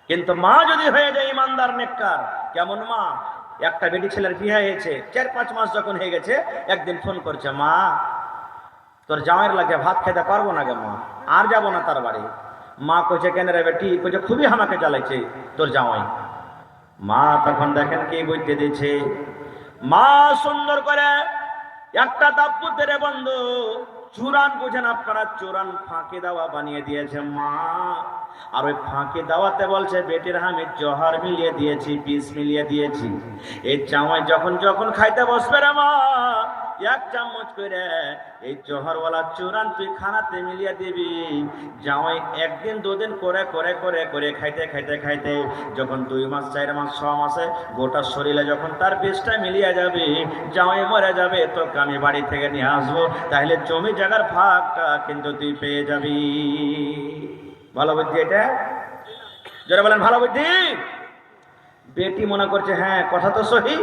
কিন্তু মা যদি হয়ে যায় ইমানদার নেককার, কেমন মা? একটা বেটি ছেলের বিয়ে হয়েছে, 4-5 মাস যখন হয়ে গেছে, একদিন ফোন করছে, মা তোর জামাইয়ের লাগে ভাত খেতে পারবো না গে মা, আর যাবো না তার বাড়ি। মা কইছে, কেন রে বেটি? কইছে, খুবই আমাকে জ্বালাইছে তোর জামাই। মা তখন দেখেন কি বলতে দিচ্ছে, মা সুন্দর করে একটা তাপ্পুতের বন্ধু চুরান, বুঝেন আপনারা, চুরান ফাঁকি দেওয়া বানিয়ে দিয়েছে মা। আর ওই ফাঁকি দেওয়াতে বলছে, বেটির আমি জহর মিলিয়ে দিয়েছি, বিষ মিলিয়ে দিয়েছি। এই জামাই যখন যখন খাইতে বসবে রে মা, 1 চামচ করে এই জহরওয়ালা চুরান তুই খানাতে মিলিয়ে দিবি। জামাই 1 দিন 2 দিন করে করে করে করে খাইতে খাইতে খাইতে যখন 2 মাস 4 মাস 6 মাসে গোটা শরীরে যখন তার বিষটা মিলিয়ে যাবে, জামাই মরে যাবে, তোকে আমি বাড়ি থেকে নিয়ে আসবো, তাহলে জমি জায়গার ভাগটা কিন্তু তুই পেয়ে যাবি। ভালো বুদ্ধি এটা? যারা বলেন ভালো বুদ্ধি। বেটি মনে করছে হ্যাঁ কথা তো সহি,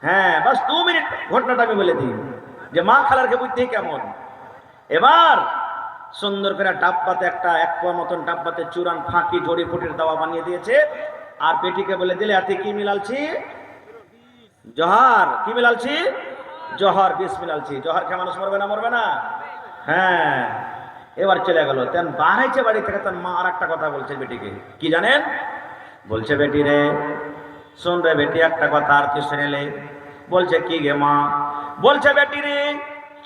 হ্যাঁ বাস 2 মিনিট ঘটনাটা আমি বলে দিই যে মা খালারকে বুঝতে কেমন। এবার সুন্দর করে ডাব্বাতে, একটা 1 পোয়া মতন ডাব্বাতে চুরান ফাঁকি জড়ি ফুটির দাওয়া বানিয়ে দিয়েছে। আর বেটিকে বলে দিলে, এতে কি মিলালছি? জহর। কি মিলালছি? জহর, বিষ মিলালছি। জহর খেয়ে মানুষ মরবে না? মরবে না? হ্যাঁ। এবার চলে গেল। তেন বাড়াইছে বাড়ি থেকে, তার মা আর একটা কথা বলছে বেটিকে, কি জানেন? বলছে, বেটি রে শোন রে বেটি, একটা কথা আর তুই শুনেলে। বলছে, কি গে মা? বলছে, বেটি রে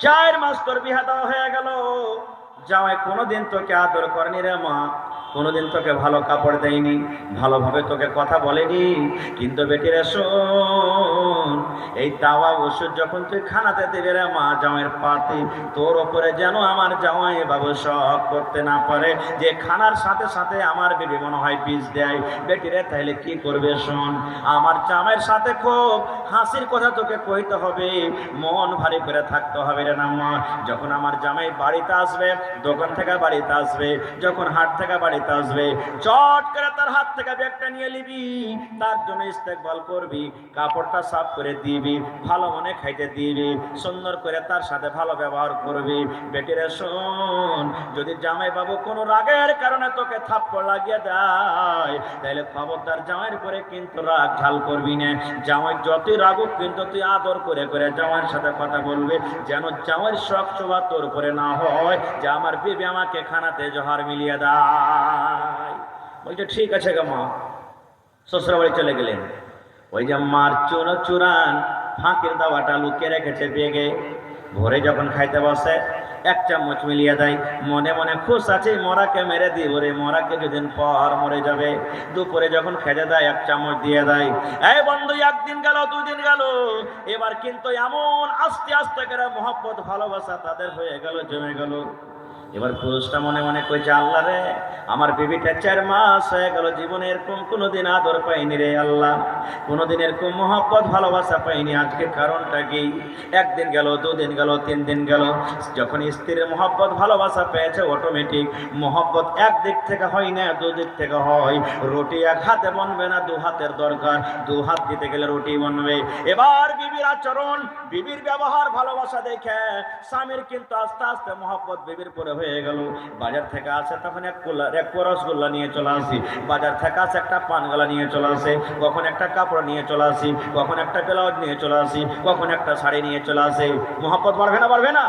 4 মাস তোর বিয়ে দেওয়া হয়ে গেল, জামাই কোনোদিন তোকে আদর করেনি রে মা, কোনোদিন তোকে ভালো কাপড় দেয়নি, ভালোভাবে তোকে কথা বলেনি। কিন্তু বেটি রে শোন, এই দাওয়া ওষুধ যখন তুই খানাতে দেবে রে মা জামাইয়ের পাতে, তোর ওপরে যেন আমার জামাই বাবু শখ করতে না পারে যে খানার সাথে সাথে আমার বিবি মনে হয় বীজ দেয়। বেটি রে তাহলে কি করবে শোন, আমার জামাইয়ের সাথে খুব হাসির কথা তোকে কইতে হবে, মন ভারী করে থাকতে হবে রে না মা। যখন আমার জামাই বাড়িতে আসবে, দোকান থেকে বাড়িতে আসবে, যখন হাট থেকে বাড়িতে আসবে, চট করে তার হাত থেকে ব্যাগটা নিয়ে নিবি, তার জন্য ইস্তেকবাল করবি, কাপড়টা সাফ করে দিবি, ভালো মনে খাইতে দিবি, সুন্দর করে তার সাথে ভালো ব্যবহার করবি। বেটিরে শোন, যদি জামাই বাবু কোনো রাগের কারণে তোকে থাপ্পড় লাগিয়ে দেয়, তাহলে খবরদার জামাইয়ের পরে কিন্তু রাগ ঝাল করবি না। জামাই যতই রাগুক কিন্তু তুই আদর করে করে জামাইয়ের সাথে কথা বলবে, যেন জামাইয়ের শখ শোভা তোর উপরে না হয় যে আমার বিবি আমাকে খানাতে জহর মিলিয়ে দেয়। বলছে, ঠিক আছে গো মা। শ্বশুর বাড়ি চলে গেলেন। ওই যে মার চুরান ফাঁকির দাওয়াটা লুকিয়ে রেখেছে বেগে, ভোরে যখন খাইতে বসে 1 চামচ মিলিয়ে দেয়, মনে মনে খুশ আছে, মরাকে মেরে দিব রে, মরা কিছুদিন পর মরে যাবে। দুপুরে যখন খেতে দেয় 1 চামচ দিয়ে দেয়। এই বন্ধু, 1 দিন গেল 2 দিন গেল, এবার কিন্তু এমন আস্তে আস্তে করে মহব্বত ভালোবাসা তাদের হয়ে গেল, জমে গেল। এবার পুরুষটা মনে মনে কইছে, আল্লাহ রে, আমার বিবিটা 4 মাস হয়ে গেল, জীবনে এরকম কোনোদিন আদর পাইনি রে আল্লাহ, কোনোদিন এরকম মহব্বত ভালোবাসা পাইনি। আজকে কারণটা কি? 1 দিন গেল, 2 দিন গেল, 3 দিন গেল, যখন স্ত্রীর মহব্বত ভালোবাসা পেয়েছে, অটোমেটিক মহব্বত 1 দিক থেকে হয় না, 2 দিক থেকে হয়। রুটি 1 হাতে বনবে না, 2 হাতের দরকার, 2 হাত দিতে গেলে রুটি বনবে। এবার বিবির আচরণ, বিবির ব্যবহার ভালোবাসা দেখে স্বামীর কিন্তু আস্তে আস্তে মহব্বত বিবির পরে হয়ে গেল। বাজার থেকে আসে তখন 1 পোয়া রসগোল্লা নিয়ে চলে আসি, বাজার থেকে আসে একটা পানগালা নিয়ে চলে আসে, কখন একটা কাপড় নিয়ে চলে আসি, কখন একটা ব্লাউজ নিয়ে চলে আসি, কখন একটা শাড়ি নিয়ে চলে আসে। মহব্বত বাড়বে না? বাড়বে না?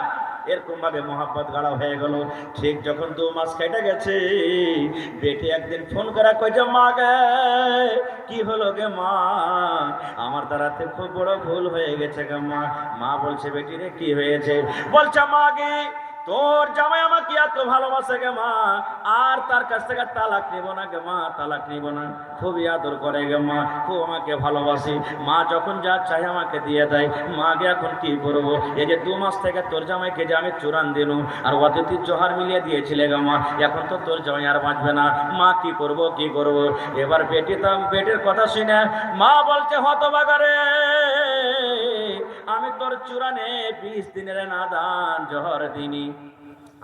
এরকম ভাবে মহব্বত গাড়া হয়ে গেল। ঠিক যখন 2 মাস কেটে গেছে, বেটি একদিন ফোন করে কইছে, মা গে, কি হলো গে মা, আমার দ্বারাতে খুব বড় ভুল হয়ে গেছে গে মা। মা বলছে, বেটি রে কি হয়েছে? বলছে, মা গে, তোর জামাই আমাকে এত ভালোবাসে গে মা, আর তার কাছ থেকে তালাক নিব না গে মা, তালাক নিব না, খুবই আদর করে গে মা, খুব আমাকে ভালোবাসি। মা যখন যা চাই আমাকে দিয়ে দেয়। মা গে, এখন কি করবো? এই যে 2 মাস থেকে তোর জামাইকে যে আমি চুরান দিলু আর অতিথি জোহার মিলিয়ে দিয়েছিলে গে মা, এখন তো তোর জামাই আর বাঁচবে না, মা কি করব কি করব? এবার বেটির কথা শুনে মা বলছে, হতভাগারে, আমি তোর চুরানে 20 দিনের নাদান জহর দিনি,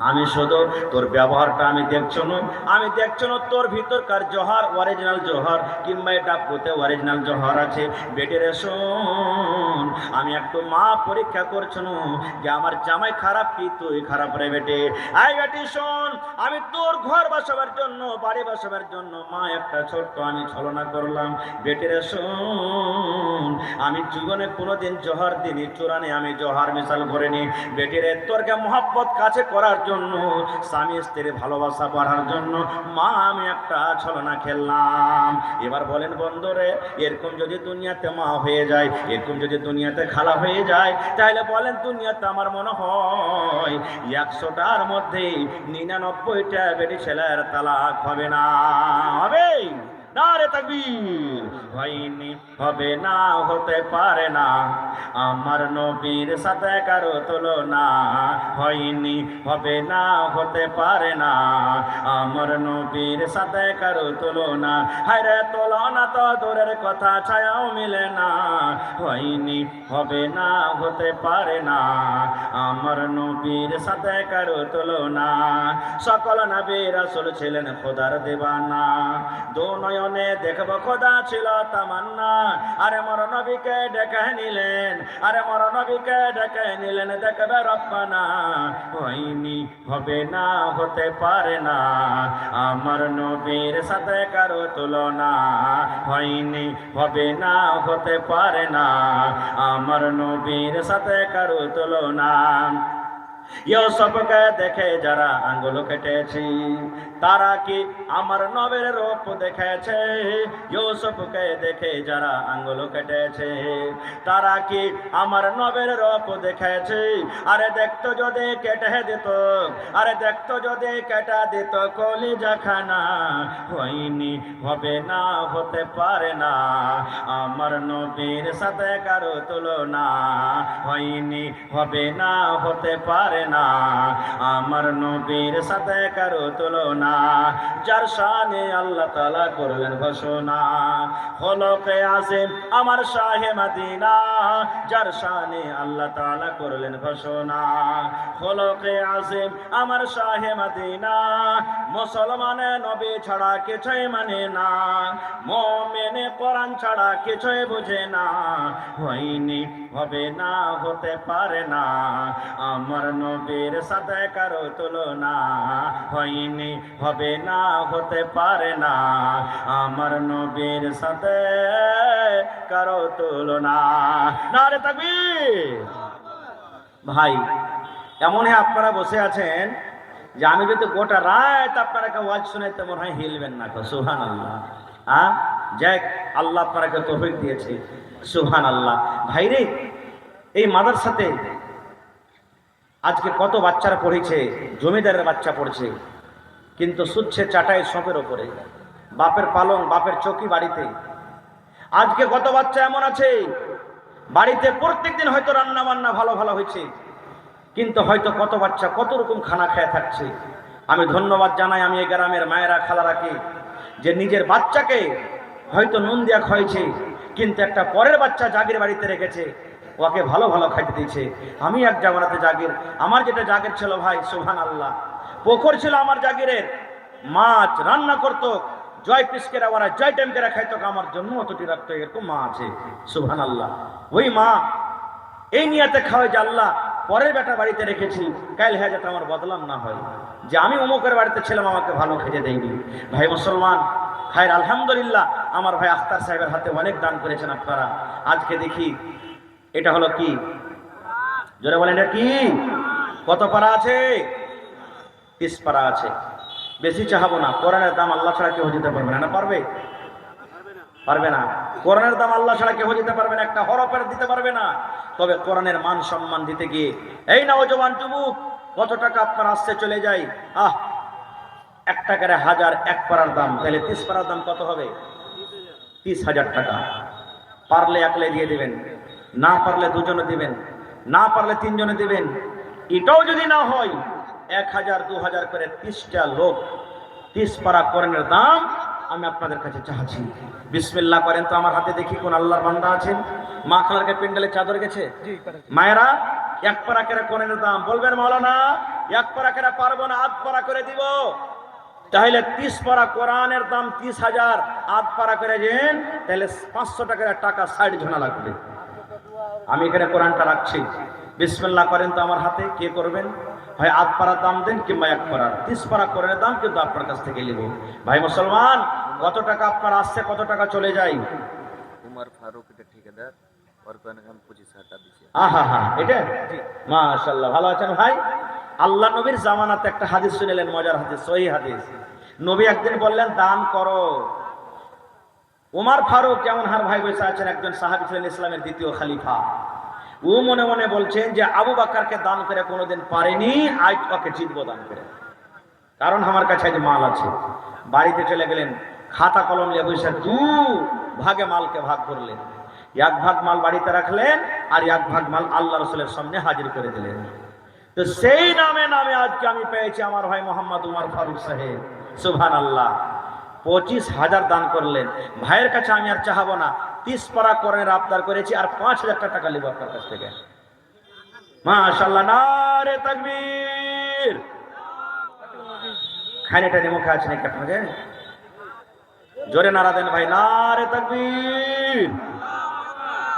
আমি শুধু তোর ব্যবহারটা আমি দেখছো না, আমি দেখছো না তোর ভিতরকার জহর অরিজিনাল জহর কিংবা এটা পুঁতে অরিজিনাল জহর আছে। বেটিরে শোন, আমি একটু মা পরীক্ষা করছো না যে আমার জামাই খারাপ কি তুই খারাপ রে বেটে। আই বেটি শোন, শোন, আমি তোর ঘর বাসাবার জন্য, বাড়ি বাসাবার জন্য মা একটা ছোট্ট আমি ছলনা করলাম। বেটিরে শোন, আমি জীবনে কোনোদিন জোহর দিনই চূড়ানে আমি জোহার মিশাল করিনি। বেটিরে তোরকে মহব্বত কাছে করার জন্য, স্বামী স্ত্রীর ভালোবাসা বাড়ার জন্য মা আমি একটা ছলনা খেললাম। এবার বলেন বন্ধুরে, এরকম যদি দুনিয়াতে মা হয়ে যায়, এরকম যদি দুনিয়াতে খালা হয়ে যায়, তাহলে বলেন দুনিয়াতে আমার মনে হয় 100টার মধ্যে 99টা বেটি ছেলের তালাক হবে না। হবে নারে তাকবীর। হয়নি, হবে না, হতে পারে না, আমার নবীর সাথে কারো তুলনা। হয়নি, হবে না, হতে পারে না, আমার নবীর সাথে কারো তুলনা। হায়রে তুলনা তো দূরের কথা, ছায়াও মিলে না। হয়নি, হবে না, হতে পারে না, আমার নবীর সাথে কারো তুলনা। সকল নবী রাসূল ছিলেন খোদার দিওয়ানা, দু নয়নে দেখব খোদা ছিল তামান্না। আরে মোর নবীকে ডেকে নিলেন, আরে মোর নবীকে ডেকে নিলেন, দেখবে রব্বানা। হয়নি, হবে না, হতে পারে না, আমার নবীর সাথে কারো তুলনা। হয়নি, হবে না, হতে পারে না, আমার নবীর সাথে কারো তুলনা। ইউসুফকে দেখে যারা আঙ্গুল কেটেছি, তারা কি আমার নবীর রূপ দেখেছে? ইউসুফকে দেখে যারা আঙ্গুল কেটেছে, তারা কি আমার নবীর রূপ দেখেছে? আরে দেখতো যদি কেটে দিত, আরে দেখতো যদি কেটে দিত কলিজা খানা। হয়নি, হবে না, হতে পারে না, আমার নবীর সাথে কারো তুলনা। হয়নি, হবে না, হতে পারে না, আমার নবীর সাথে কারো তুলনা। যার শানে আল্লাহ তাআলা করলেন ঘোষণা, খলকে আযীম আমার শাহে মদিনা। যার শানে আল্লাহ তাআলা করলেন ঘোষণা, খলকে আযীম আমার শাহে মদিনা। মুসলমানে নবী ছাড়া কিছুই মানে না, মুমিনে কোরআন ছাড়া কিছুই বুঝে না। হয়নি, হবে না, হতে পারে না, আমার নবীর সাথে কারো তুলনা। হয়নি, হবে না, হতে পারে না, আমার নবীর সাথে কারো তুলনা। নারে তাকবীর। ভাই, এমনই আপনারা বসে আছেন যে আমি যদি গোটা রাত আপনারাকে ওয়াজ শুনাইতে মনে হয় হিলবেন না। সুবহানাল্লাহ। হ্যাঁ, যাক, আল্লাহ আপনাকে তৌফিক দিয়েছে। সুবহানাল্লাহ। ভাইরে, এই মাদ্রাসাতে আজকে কত বাচ্চারা পড়েছে, জমিদারের বাচ্চা পড়ছে, কিন্তু শুচ্ছে চাটাই সপের ওপরে, বাপের পালং, বাপের চৌকি বাড়িতে। আজকে কত বাচ্চা এমন আছে বাড়িতে প্রত্যেকদিন হয়তো রান্না বান্না ভালো ভালো হয়েছে, কিন্তু হয়তো কত বাচ্চা কত রকম খানা খেয়ে থাকছে। আমি ধন্যবাদ জানাই আমি এই গ্রামের মায়েরা খালারাকে, যে নিজের বাচ্চাকে হয়তো নুন দিয়া খাইছে, কিন্তু একটা পরের বাচ্চা জাগির বাড়িতে রেখেছে, ওকে ভালো ভালো খাইতে দিয়েছে। আমি এক জামানাতে জাগির, আমার যেটা জাগির ছিল ভাই, সুবহানাল্লাহ, পুকুর ছিল আমার জাগিরের, মাছ রান্না করতো, জয় পিসকেরা ওরা জয় টেমকেরা খাইতো, আমার জন্য অতটি রাখতো। এরকম মা আছে, সুবহানাল্লাহ। ওই মা এই নিয়াতে খাওয়াই যে আল্লাহ পরের বেটা বাড়িতে রেখেছি, কাল হ্যাঁ যাতে আমার বদলাম না হয়, যে আমি অমুকের বাড়িতে ছিলাম আমাকে ভালো খেতে দেয়নি। ভাই মুসলমান, খায়ের আলহামদুলিল্লাহ, আমার ভাই আখতার সাহেবের হাতে অনেক দান করেছেন আপনারা। আজকে দেখি এটা হলো কি, জোরে বলেন, এটা কি? কত পারা আছে? 30 পারা আছে। বেশি চাহাবো না, কোরআনের দাম আল্লাহ ছাড়া কেউ দিতে পারবে না। না পারবে? পারবে না। কোরআনের দাম আল্লাহ ছাড়া কেউ দিতে পারবে না, একটা হরফের দিতে পারবে না। তবে কোরআনের মান সম্মান দিতে গিয়ে এই নওজোয়ান যুবক, কত টাকা আপনার আসছে চলে যায়। 1 টাকার 1000, 1 পারার দাম, তাহলে 30 পারার দাম কত হবে? 30,000 টাকা। পারলে একলে দিয়ে দিবেন, না পারলে দুজনে দিবেন, না পারলে 3 জনে দিবেন। এটাও যদি না হয় 1000, 2000 করে 30টা লোক 30 পারা কোরআনের দাম আমি আপনাদের কাছে চাচ্ছি। বিসমিল্লাহ করেন তো আমার হাতে, দেখি কোন আল্লাহর বান্দা আছেন। মা খালারকে প্যান্ডেলে চাদর গেছে, মায়েরা 1 পারা করে কোরআনের দাম বলবেন, মাওলানা 1 পারা করে পারবো না, 8 পারা করে দিব। তাহলে 30 পারা কোরআনের দাম 30,000, 8 পারা করে দেন, তাহলে 500 টাকা 60 ঝোনা লাগবে। আমি এখানে কোরআনটা রাখছি, বিসমিল্লাহ করেন তো আমার হাতে, কে করবেন? হয় আধ পাড়ার দাম দেন কিংবা এক পাড়ার 30 পাড়া কোরআনের দাম কিন্তু আপনার কাছ থেকে নিব। ভাই মুসলমান, কত টাকা আপনার আসছে, কত টাকা চলে যায়? উমর ফারুক এটা ঠিকাদার, ওর কোরআন এখন 25,000 টাকা দিছে। আহা হা, এটা মাশাআল্লাহ, ভালো আছেন ভাই? আল্লাহ নবীর জামানাতে একটা হাদিস শুনলেন, মজার হাদিস, সহিহ হাদিস। নবী একদিন বললেন দান করো। উমর ফারুক যেমন হার ভাই বসে আছেন, একজন সাহাবী ছিলেন, ইসলামের দ্বিতীয় খলিফা। ও মনে মনে বলছেন যে আবু বকরকে দান করে কোনোদিন পারেনি, আজ ওকে জিতবো দান করে, কারণ আমার কাছে আজ মাল আছে। বাড়িতে চলে গেলেন, খাতা কলম নিয়ে বসে দু ভাগে মালকে ভাগ করলেন। এক ভাগ মাল বাড়িতে রাখলেন, আর এক ভাগ মাল আল্লাহ রসুলের সামনে হাজির করে দিলেন। তো সেই নামে নামে আজকে আমি পেয়েছি আমার ভাই মোহাম্মদ উমর ফারুক সাহেব, সুবহানাল্লাহ। 25,000 দান করলেন। ভাইয়ের কাছে আমি আর চাহাবো না, 30 পারা কোরআনের আবদার করেছি, আর 5,000 টাকা নেব আপনার কাছ থেকে। মাশাআল্লাহ, নারে তাকবীর। খানিটা মুখে আছে নাকি আপনাকে? জোরে নারা দেন ভাই, নারে তাকবীর।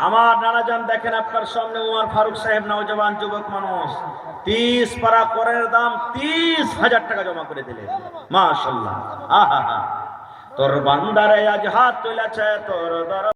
আমার নানাজান দেখেন, আপনার সামনে উমর ফারুক সাহেব, নওজওয়ান যুবক মানুষ, 30 পারা কোরআনের দাম 30,000 টাকা জমা করে দিলেন। মাশাআল্লাহ, আহা হা। তোর বান্দারে আজ হাত তুলেছে তোর দরবারে।